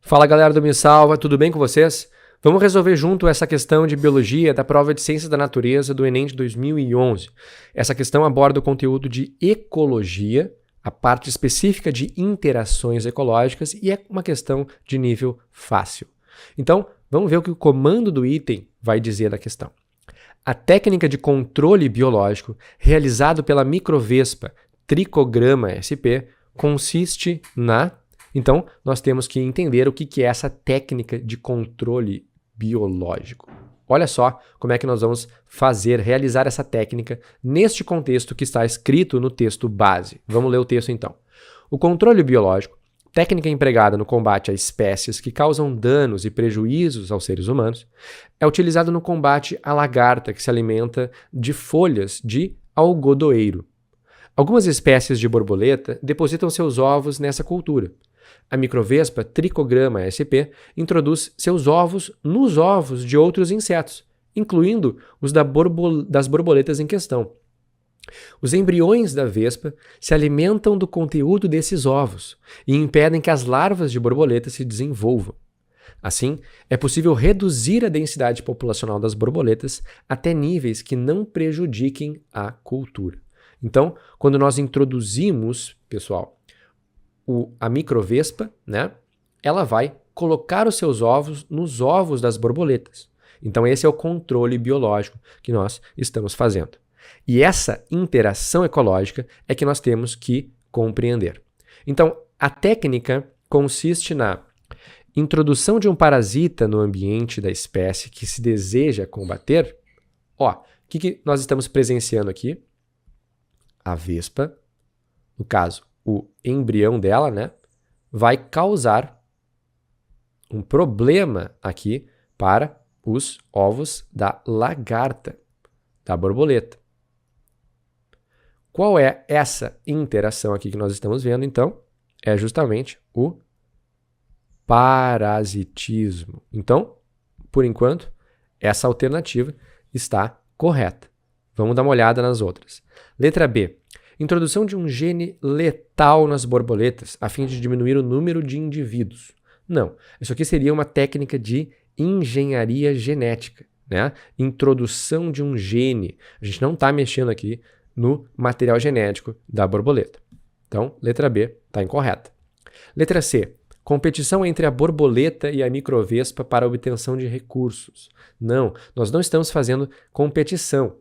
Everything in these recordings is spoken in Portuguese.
Fala galera do Me Salva, tudo bem com vocês? Vamos resolver junto essa questão de biologia da prova de Ciências da Natureza do Enem de 2011. Essa questão aborda o conteúdo de ecologia, a parte específica de interações ecológicas e é uma questão de nível fácil. Então, vamos ver o que o comando do item vai dizer da questão. A técnica de controle biológico realizado pela microvespa Trichogramma sp consiste na... Então, nós temos que entender o que é essa técnica de controle biológico. Olha só como é que nós vamos realizar essa técnica neste contexto que está escrito no texto base. Vamos ler o texto então. O controle biológico, técnica empregada no combate a espécies que causam danos e prejuízos aos seres humanos, é utilizado no combate à lagarta que se alimenta de folhas de algodoeiro. Algumas espécies de borboleta depositam seus ovos nessa cultura. A microvespa Trichogramma sp introduz seus ovos nos ovos de outros insetos, incluindo os das borboletas em questão. Os embriões da vespa se alimentam do conteúdo desses ovos e impedem que as larvas de borboleta se desenvolvam. Assim, é possível reduzir a densidade populacional das borboletas até níveis que não prejudiquem a cultura. Então, quando nós introduzimos, pessoal, a microvespa, né, ela vai colocar os seus ovos nos ovos das borboletas. Então esse é o controle biológico que nós estamos fazendo. E essa interação ecológica é que nós temos que compreender. Então a técnica consiste na introdução de um parasita no ambiente da espécie que se deseja combater. Ó, o que nós estamos presenciando aqui? A vespa, no caso, o embrião dela, né, vai causar um problema aqui para os ovos da lagarta, da borboleta. Qual é essa interação aqui que nós estamos vendo, então? É justamente o parasitismo. Então, por enquanto, essa alternativa está correta. Vamos dar uma olhada nas outras. Letra B. Introdução de um gene letal nas borboletas, a fim de diminuir o número de indivíduos. Não, isso aqui seria uma técnica de engenharia genética, né? Introdução de um gene. A gente não está mexendo aqui no material genético da borboleta. Então, letra B está incorreta. Letra C. Competição entre a borboleta e a microvespa para a obtenção de recursos. Não, nós não estamos fazendo competição.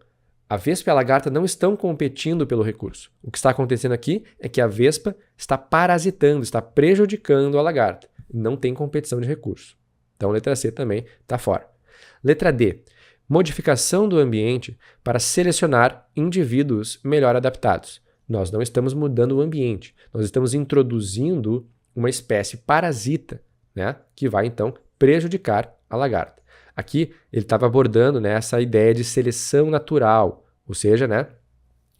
A vespa e a lagarta não estão competindo pelo recurso. O que está acontecendo aqui é que a vespa está parasitando, está prejudicando a lagarta. Não tem competição de recurso. Então, letra C também está fora. Letra D. Modificação do ambiente para selecionar indivíduos melhor adaptados. Nós não estamos mudando o ambiente. Nós estamos introduzindo uma espécie parasita, né, que vai, então, prejudicar a lagarta. Aqui ele estava abordando, né, essa ideia de seleção natural, ou seja, né,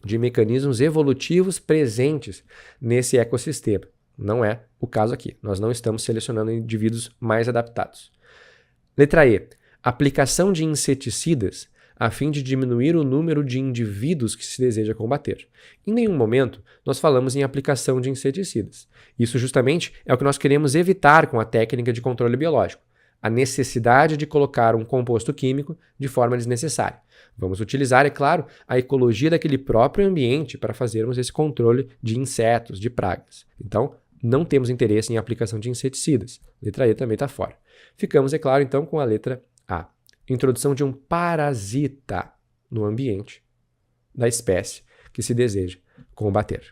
de mecanismos evolutivos presentes nesse ecossistema. Não é o caso aqui. Nós não estamos selecionando indivíduos mais adaptados. Letra E. Aplicação de inseticidas a fim de diminuir o número de indivíduos que se deseja combater. Em nenhum momento nós falamos em aplicação de inseticidas. Isso justamente é o que nós queremos evitar com a técnica de controle biológico. A necessidade de colocar um composto químico de forma desnecessária. Vamos utilizar, é claro, a ecologia daquele próprio ambiente para fazermos esse controle de insetos, de pragas. Então, não temos interesse em aplicação de inseticidas. Letra E também está fora. Ficamos, é claro, então, com a letra A. Introdução de um parasita no ambiente da espécie que se deseja combater.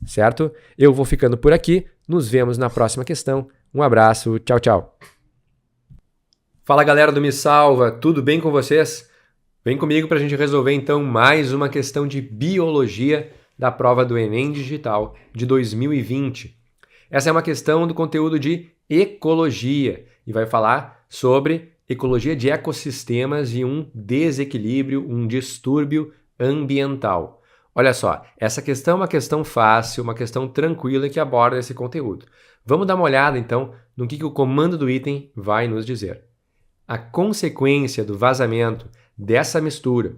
Certo? Eu vou ficando por aqui. Nos vemos na próxima questão. Um abraço. Tchau, tchau. Fala galera do Me Salva, tudo bem com vocês? Vem comigo para a gente resolver então mais uma questão de biologia da prova do Enem Digital de 2020. Essa é uma questão do conteúdo de ecologia e vai falar sobre ecologia de ecossistemas e um desequilíbrio, um distúrbio ambiental. Olha só, essa questão é uma questão fácil, uma questão tranquila que aborda esse conteúdo. Vamos dar uma olhada então no que o comando do item vai nos dizer. A consequência do vazamento dessa mistura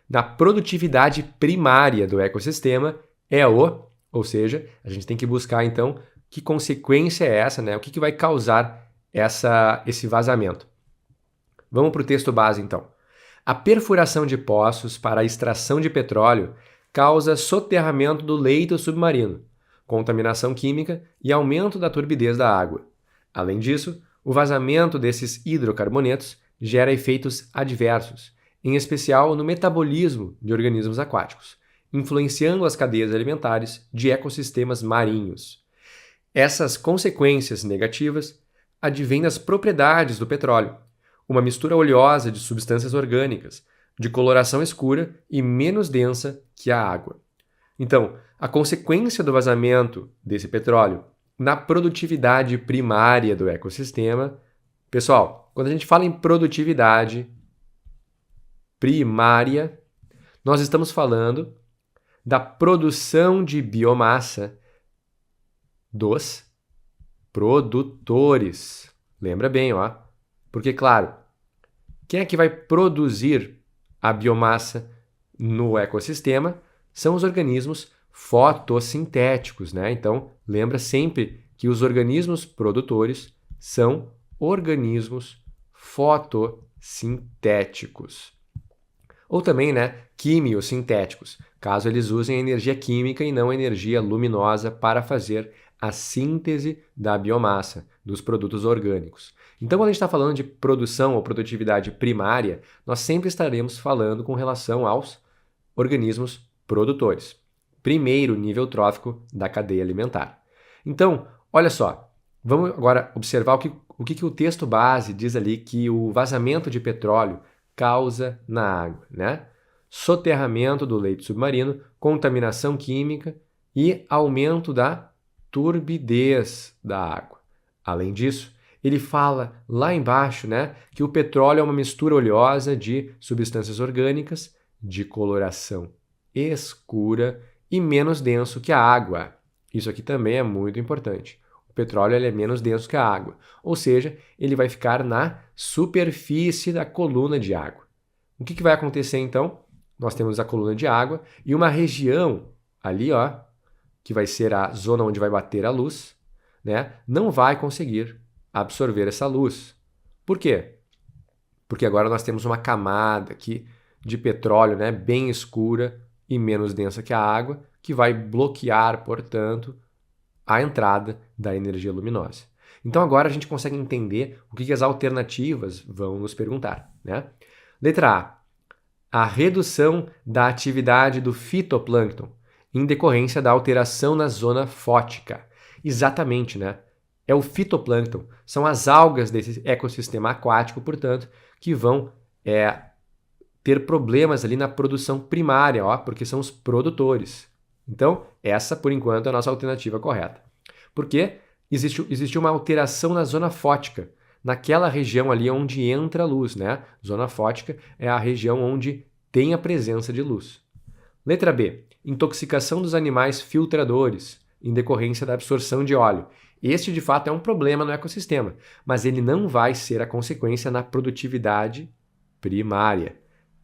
na produtividade primária do ecossistema é ou seja, a gente tem que buscar então que consequência é essa, né? O que vai causar esse vazamento. Vamos para o texto base, então. A perfuração de poços para a extração de petróleo causa soterramento do leito submarino, contaminação química e aumento da turbidez da água. Além disso, o vazamento desses hidrocarbonetos gera efeitos adversos, em especial no metabolismo de organismos aquáticos, influenciando as cadeias alimentares de ecossistemas marinhos. Essas consequências negativas advêm das propriedades do petróleo, uma mistura oleosa de substâncias orgânicas, de coloração escura e menos densa que a água. Então, a consequência do vazamento desse petróleo na produtividade primária do ecossistema. Pessoal, quando a gente fala em produtividade primária, nós estamos falando da produção de biomassa dos produtores. Lembra bem, ó. Porque, claro, quem é que vai produzir a biomassa no ecossistema são os organismos fotossintéticos, né? Então, lembra sempre que os organismos produtores são organismos fotossintéticos. Ou também, né, quimiosintéticos, caso eles usem energia química e não energia luminosa para fazer a síntese da biomassa, dos produtos orgânicos. Então, quando a gente está falando de produção ou produtividade primária, nós sempre estaremos falando com relação aos organismos produtores. Primeiro nível trófico da cadeia alimentar. Então, olha só, vamos agora observar o que o texto base diz ali que o vazamento de petróleo causa na água, né? Soterramento do leito submarino, contaminação química e aumento da turbidez da água. Além disso, ele fala lá embaixo, né, que o petróleo é uma mistura oleosa de substâncias orgânicas de coloração escura e menos denso que a água. Isso aqui também é muito importante. O petróleo ele é menos denso que a água, ou seja, ele vai ficar na superfície da coluna de água. O que vai acontecer então? Nós temos a coluna de água e uma região ali, ó, que vai ser a zona onde vai bater a luz, né, não vai conseguir absorver essa luz. Por quê? Porque agora nós temos uma camada aqui de petróleo, né, bem escura e menos densa que a água, que vai bloquear, portanto, a entrada da energia luminosa. Então agora a gente consegue entender o que as alternativas vão nos perguntar, né? Letra A redução da atividade do fitoplâncton em decorrência da alteração na zona fótica. Exatamente, né? É o fitoplâncton, são as algas desse ecossistema aquático, portanto, que vão ter problemas ali na produção primária, ó, porque são os produtores. Então, essa, por enquanto, é a nossa alternativa correta. Porque existe uma alteração na zona fótica, naquela região ali onde entra a luz, né? Zona fótica é a região onde tem a presença de luz. Letra B. Intoxicação dos animais filtradores, em decorrência da absorção de óleo. Este, de fato, é um problema no ecossistema, mas ele não vai ser a consequência na produtividade primária.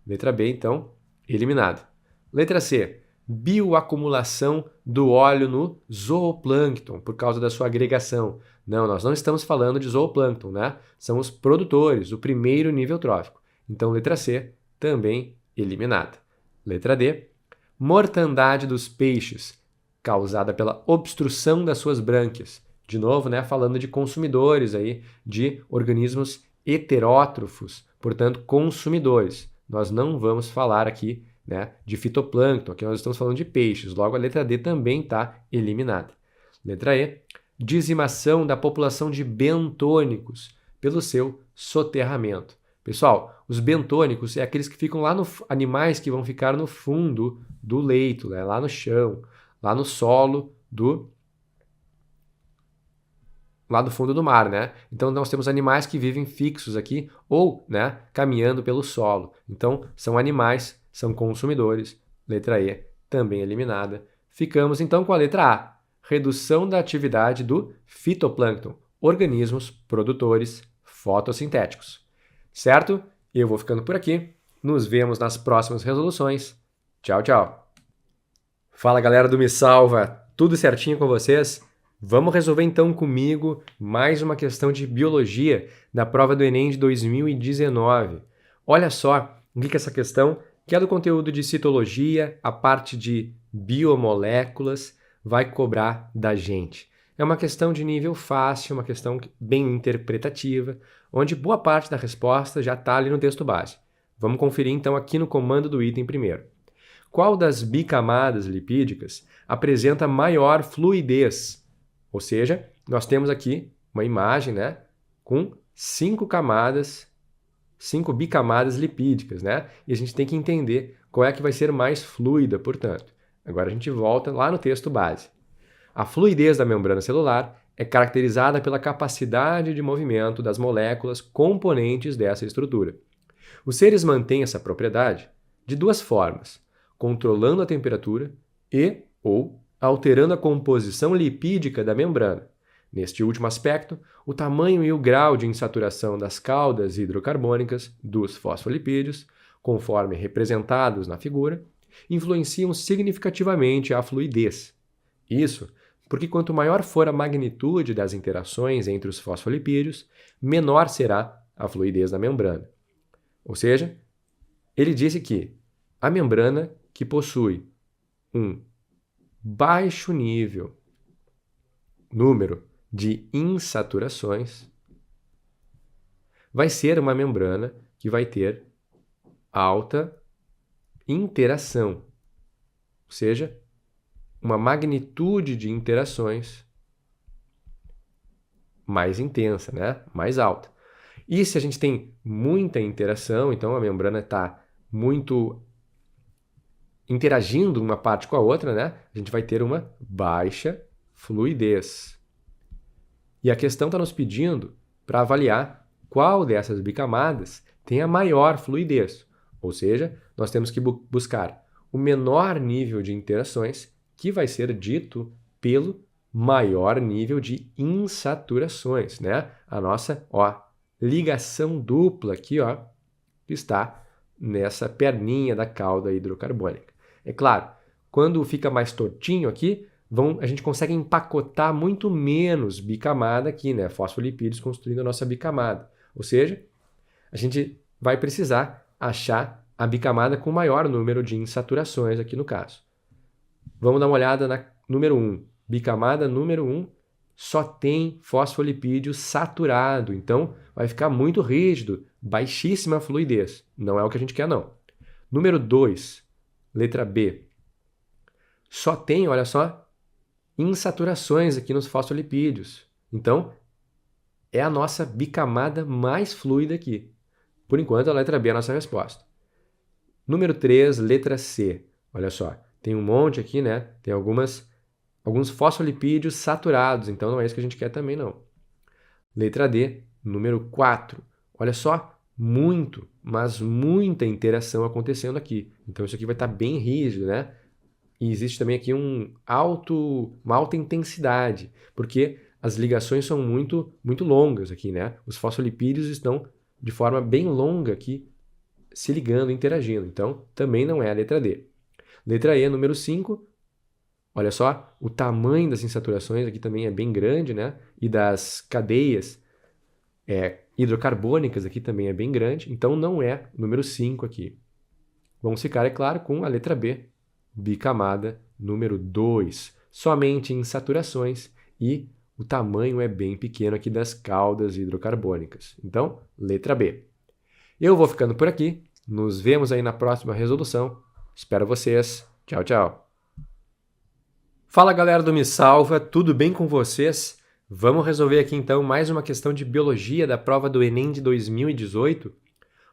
Letra B, então, eliminada. Letra C. Bioacumulação do óleo no zooplâncton, por causa da sua agregação. Não, nós não estamos falando de zooplâncton, né? São os produtores, o primeiro nível trófico. Então, letra C, também eliminada. Letra D. Mortandade dos peixes, causada pela obstrução das suas brânquias. De novo, né, falando de consumidores aí, de organismos heterótrofos, portanto, consumidores. Nós não vamos falar aqui, né, de fitoplâncton, aqui nós estamos falando de peixes, logo a letra D também está eliminada. Letra E, dizimação da população de bentônicos pelo seu soterramento. Pessoal, os bentônicos é aqueles que ficam lá animais que vão ficar no fundo do leito, né, lá no chão, lá no solo lá do fundo do mar, né? Então nós temos animais que vivem fixos aqui ou, né, caminhando pelo solo. Então são animais, são consumidores. Letra E também eliminada. Ficamos então com a letra A, redução da atividade do fitoplâncton, organismos produtores fotossintéticos. Certo? Eu vou ficando por aqui. Nos vemos nas próximas resoluções. Tchau, tchau. Fala, galera do Me Salva. Tudo certinho com vocês? Vamos resolver então comigo mais uma questão de biologia da prova do Enem de 2019. Olha só o que é essa questão, que é do conteúdo de citologia, a parte de biomoléculas, vai cobrar da gente. É uma questão de nível fácil, uma questão bem interpretativa, onde boa parte da resposta já está ali no texto base. Vamos conferir então aqui no comando do item primeiro. Qual das bicamadas lipídicas apresenta maior fluidez? Ou seja, nós temos aqui uma imagem, né, com 5 bicamadas lipídicas, né? E a gente tem que entender qual é que vai ser mais fluida, portanto. Agora a gente volta lá no texto base. A fluidez da membrana celular é caracterizada pela capacidade de movimento das moléculas componentes dessa estrutura. Os seres mantêm essa propriedade de duas formas: controlando a temperatura ou alterando a composição lipídica da membrana. Neste último aspecto, o tamanho e o grau de insaturação das caudas hidrocarbônicas dos fosfolipídios, conforme representados na figura, influenciam significativamente a fluidez. Isso porque quanto maior for a magnitude das interações entre os fosfolipídios, menor será a fluidez da membrana. Ou seja, ele disse que a membrana que possui um baixo número de insaturações vai ser uma membrana que vai ter alta interação, ou seja, uma magnitude de interações mais intensa, né? Mais alta. E se a gente tem muita interação, então a membrana está muito interagindo uma parte com a outra, né? A gente vai ter uma baixa fluidez. E a questão está nos pedindo para avaliar qual dessas bicamadas tem a maior fluidez. Ou seja, nós temos que buscar o menor nível de interações, que vai ser dito pelo maior nível de insaturações, né? A nossa, ligação dupla aqui, está nessa perninha da cauda hidrocarbônica. É claro, quando fica mais tortinho aqui, a gente consegue empacotar muito menos bicamada aqui, né? Fosfolipídios construindo a nossa bicamada. Ou seja, a gente vai precisar achar a bicamada com maior número de insaturações aqui no caso. Vamos dar uma olhada na número 1. Bicamada número 1 só tem fosfolipídio saturado, então vai ficar muito rígido, baixíssima fluidez. Não é o que a gente quer, não. Número 2, letra B. Só tem, olha só, insaturações aqui nos fosfolipídios. Então, é a nossa bicamada mais fluida aqui. Por enquanto, a letra B é a nossa resposta. Número 3, letra C. Olha só, tem um monte aqui, né? Tem alguns fosfolipídios saturados, então não é isso que a gente quer também, não. Letra D, número 4. Olha só, mas muita interação acontecendo aqui. Então isso aqui vai estar bem rígido, né? E existe também aqui uma alta intensidade, porque as ligações são muito, muito longas aqui, né? Os fosfolipídios estão de forma bem longa aqui, se ligando, interagindo. Então, também não é a letra D. Letra E, número 5. Olha só, o tamanho das insaturações aqui também é bem grande, né? E das cadeias hidrocarbônicas aqui também é bem grande. Então, não é o número 5 aqui. Vamos ficar, é claro, com a letra B, bicamada número 2. Somente insaturações e o tamanho é bem pequeno aqui das caudas hidrocarbônicas. Então, letra B. Eu vou ficando por aqui. Nos vemos aí na próxima resolução. Espero vocês. Tchau, tchau. Fala, galera do Me Salva, tudo bem com vocês? Vamos resolver aqui então mais uma questão de biologia da prova do Enem de 2018.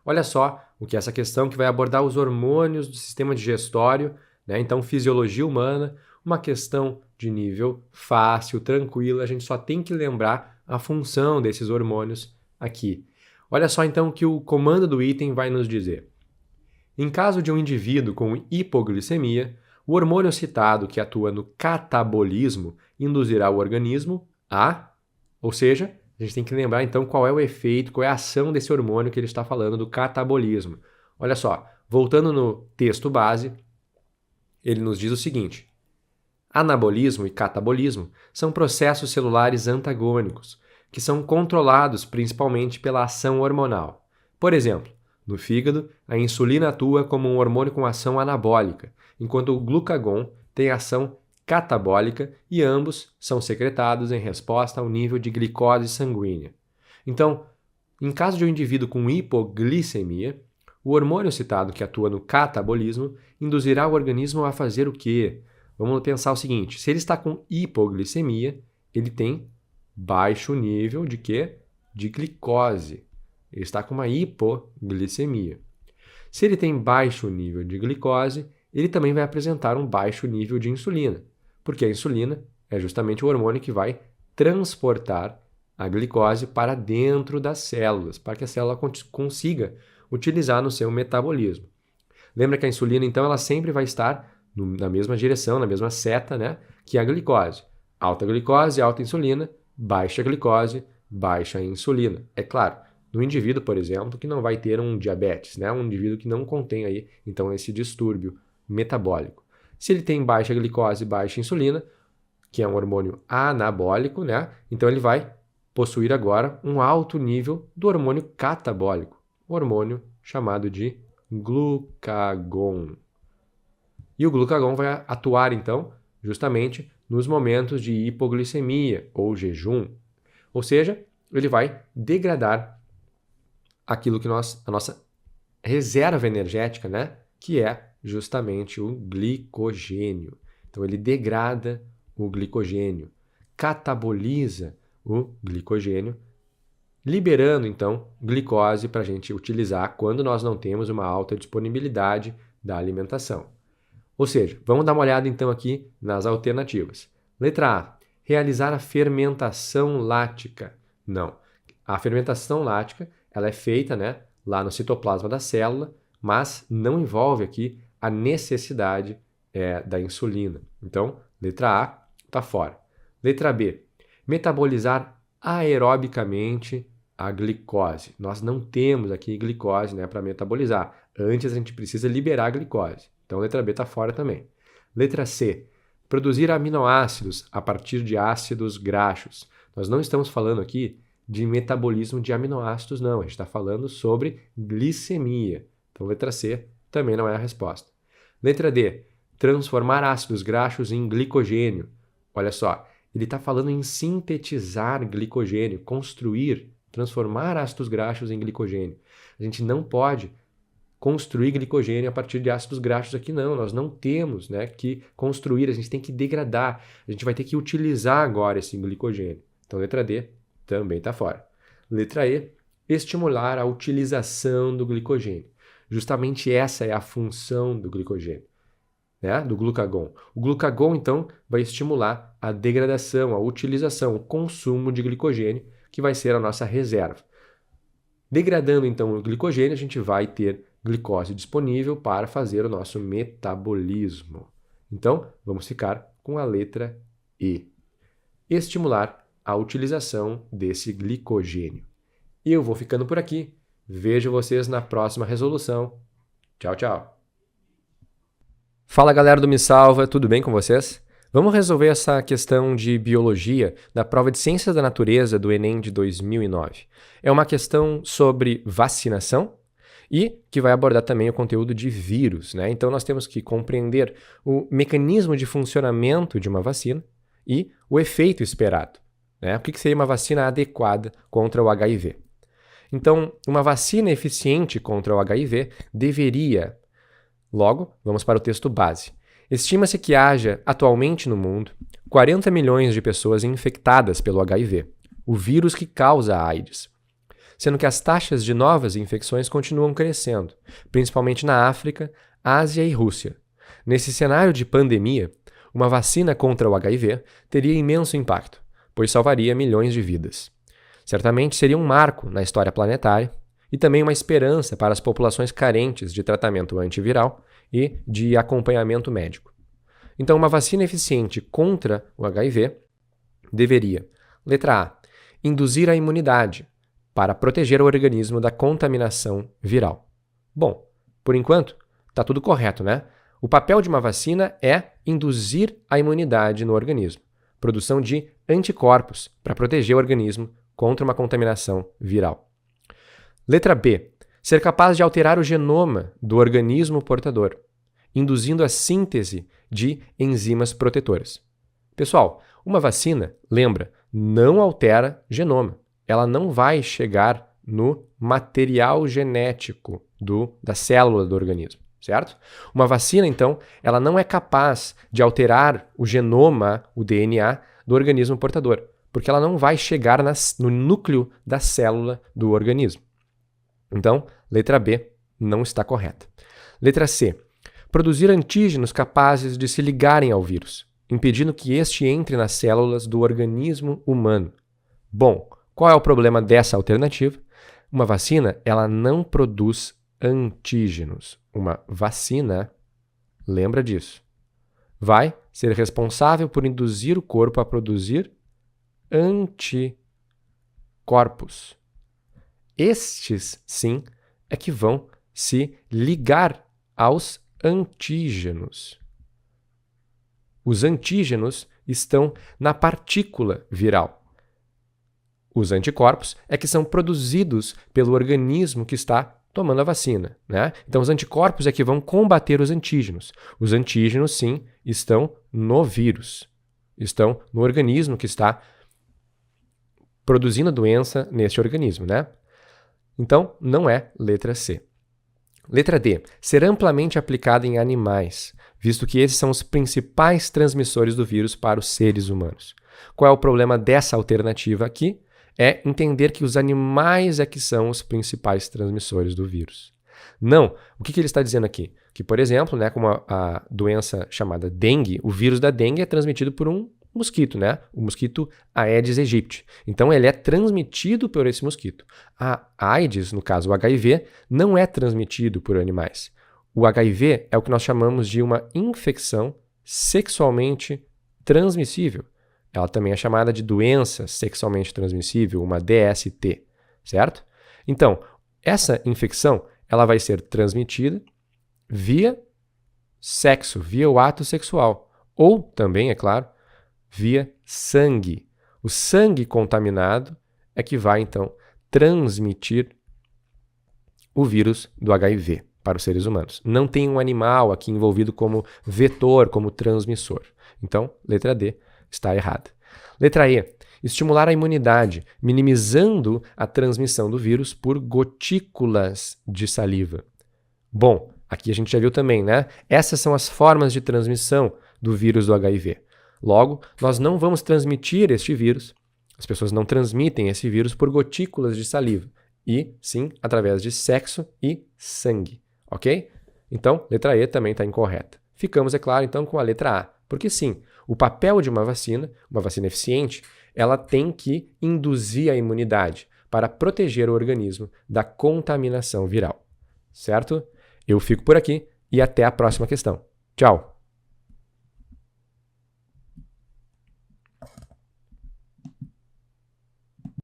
Olha só o que é essa questão que vai abordar os hormônios do sistema digestório, né? Então, fisiologia humana, uma questão de nível fácil, tranquila, a gente só tem que lembrar a função desses hormônios aqui. Olha só então o que o comando do item vai nos dizer. Em caso de um indivíduo com hipoglicemia, o hormônio citado que atua no catabolismo induzirá o organismo ou seja, a gente tem que lembrar então qual é o efeito, qual é a ação desse hormônio que ele está falando do catabolismo. Olha só, voltando no texto base, ele nos diz o seguinte: Anabolismo e catabolismo são processos celulares antagônicos, que são controlados principalmente pela ação hormonal. Por exemplo, no fígado, a insulina atua como um hormônio com ação anabólica, enquanto o glucagon tem ação catabólica e ambos são secretados em resposta ao nível de glicose sanguínea. Então, em caso de um indivíduo com hipoglicemia, o hormônio citado que atua no catabolismo induzirá o organismo a fazer o quê? Vamos pensar o seguinte, se ele está com hipoglicemia, ele tem baixo nível de quê? De glicose. Ele está com uma hipoglicemia. Se ele tem baixo nível de glicose, ele também vai apresentar um baixo nível de insulina, porque a insulina é justamente o hormônio que vai transportar a glicose para dentro das células, para que a célula consiga utilizar no seu metabolismo. Lembra que a insulina, então, ela sempre vai estar na mesma direção, na mesma seta, né, que a glicose. Alta glicose, alta insulina, baixa glicose, baixa insulina. É claro, no indivíduo, por exemplo, que não vai ter um diabetes, né, um indivíduo que não contém aí, então, esse distúrbio metabólico. Se ele tem baixa glicose e baixa insulina, que é um hormônio anabólico, né, então ele vai possuir agora um alto nível do hormônio catabólico, o hormônio chamado de glucagon. E o glucagon vai atuar, então, justamente nos momentos de hipoglicemia ou jejum. Ou seja, ele vai degradar aquilo que a nossa reserva energética, né, que é justamente o glicogênio. Então, ele degrada o glicogênio, cataboliza o glicogênio, liberando, então, glicose para a gente utilizar quando nós não temos uma alta disponibilidade da alimentação. Ou seja, vamos dar uma olhada, então, aqui nas alternativas. Letra A, realizar a fermentação lática. Não. A fermentação lática, ela é feita, né, lá no citoplasma da célula, mas não envolve aqui a necessidade da insulina. Então, letra A está fora. Letra B, metabolizar aerobicamente a glicose. Nós não temos aqui glicose, né, para metabolizar. Antes a gente precisa liberar a glicose. Então, letra B está fora também. Letra C, produzir aminoácidos a partir de ácidos graxos. Nós não estamos falando aqui de metabolismo de aminoácidos, não. A gente está falando sobre glicemia. Então, letra C também não é a resposta. Letra D, transformar ácidos graxos em glicogênio. Olha só, ele está falando em sintetizar glicogênio, construir, transformar ácidos graxos em glicogênio. A gente não pode construir glicogênio a partir de ácidos graxos aqui, não. Nós não temos, né, que construir, a gente tem que degradar. A gente vai ter que utilizar agora esse glicogênio. Então, letra D também está fora. Letra E, estimular a utilização do glicogênio. Justamente essa é a função do glicogênio, né, do glucagon. O glucagon, então, vai estimular a degradação, a utilização, o consumo de glicogênio, que vai ser a nossa reserva. Degradando, então, o glicogênio, a gente vai ter glicose disponível para fazer o nosso metabolismo. Então, vamos ficar com a letra E. Estimular a utilização desse glicogênio. E eu vou ficando por aqui. Vejo vocês na próxima resolução. Tchau, tchau. Fala, galera do Me Salva, tudo bem com vocês? Vamos resolver essa questão de biologia da prova de Ciências da Natureza do Enem de 2009. É uma questão sobre vacinação e que vai abordar também o conteúdo de vírus, né? Então nós temos que compreender o mecanismo de funcionamento de uma vacina e o efeito esperado, né? O que seria uma vacina adequada contra o HIV? Então, uma vacina eficiente contra o HIV deveria... Logo, vamos para o texto base. Estima-se que haja, atualmente no mundo, 40 milhões de pessoas infectadas pelo HIV, o vírus que causa a AIDS, sendo que as taxas de novas infecções continuam crescendo, principalmente na África, Ásia e Rússia. Nesse cenário de pandemia, uma vacina contra o HIV teria imenso impacto, pois salvaria milhões de vidas. Certamente seria um marco na história planetária e também uma esperança para as populações carentes de tratamento antiviral e de acompanhamento médico. Então, uma vacina eficiente contra o HIV deveria, letra A, induzir a imunidade para proteger o organismo da contaminação viral. Bom, por enquanto, está tudo correto, né? O papel de uma vacina é induzir a imunidade no organismo, produção de anticorpos para proteger o organismo contra uma contaminação viral. Letra B. Ser capaz de alterar o genoma do organismo portador, induzindo a síntese de enzimas protetoras. Pessoal, uma vacina, lembra, não altera genoma. Ela não vai chegar no material genético da célula do organismo, certo? Uma vacina, então, ela não é capaz de alterar o genoma, o DNA, do organismo portador, porque ela não vai chegar no núcleo da célula do organismo. Então, letra B não está correta. Letra C. Produzir antígenos capazes de se ligarem ao vírus, impedindo que este entre nas células do organismo humano. Bom, qual é o problema dessa alternativa? Uma vacina, ela não produz antígenos. Uma vacina, lembra disso, vai ser responsável por induzir o corpo a produzir anticorpos. Estes, sim, é que vão se ligar aos antígenos. Os antígenos estão na partícula viral. Os anticorpos é que são produzidos pelo organismo que está tomando a vacina, né? Então, os anticorpos é que vão combater os antígenos. Os antígenos, sim, estão no vírus. Estão no organismo que está produzindo a doença neste organismo, né? Então, não é letra C. Letra D. Ser amplamente aplicada em animais, visto que esses são os principais transmissores do vírus para os seres humanos. Qual é o problema dessa alternativa aqui? É entender que os animais é que são os principais transmissores do vírus. Não. O que ele está dizendo aqui? Que, por exemplo, né, como a doença chamada dengue, o vírus da dengue é transmitido por um mosquito, né? O mosquito Aedes aegypti. Então, ele é transmitido por esse mosquito. A AIDS, no caso o HIV, não é transmitido por animais. O HIV é o que nós chamamos de uma infecção sexualmente transmissível. Ela também é chamada de doença sexualmente transmissível, uma DST, certo? Então, essa infecção, ela vai ser transmitida via sexo, via o ato sexual, ou também, é claro, via sangue. O sangue contaminado é que vai, então, transmitir o vírus do HIV para os seres humanos. Não tem um animal aqui envolvido como vetor, como transmissor. Então, letra D está errada. Letra E. Estimular a imunidade, minimizando a transmissão do vírus por gotículas de saliva. Bom, aqui a gente já viu também, né? Essas são as formas de transmissão do vírus do HIV. Logo, nós não vamos transmitir este vírus, as pessoas não transmitem esse vírus por gotículas de saliva, e sim através de sexo e sangue, ok? Então, letra E também está incorreta. Ficamos, é claro, então, com a letra A, porque sim, o papel de uma vacina eficiente, ela tem que induzir a imunidade para proteger o organismo da contaminação viral, certo? Eu fico por aqui e até a próxima questão. Tchau!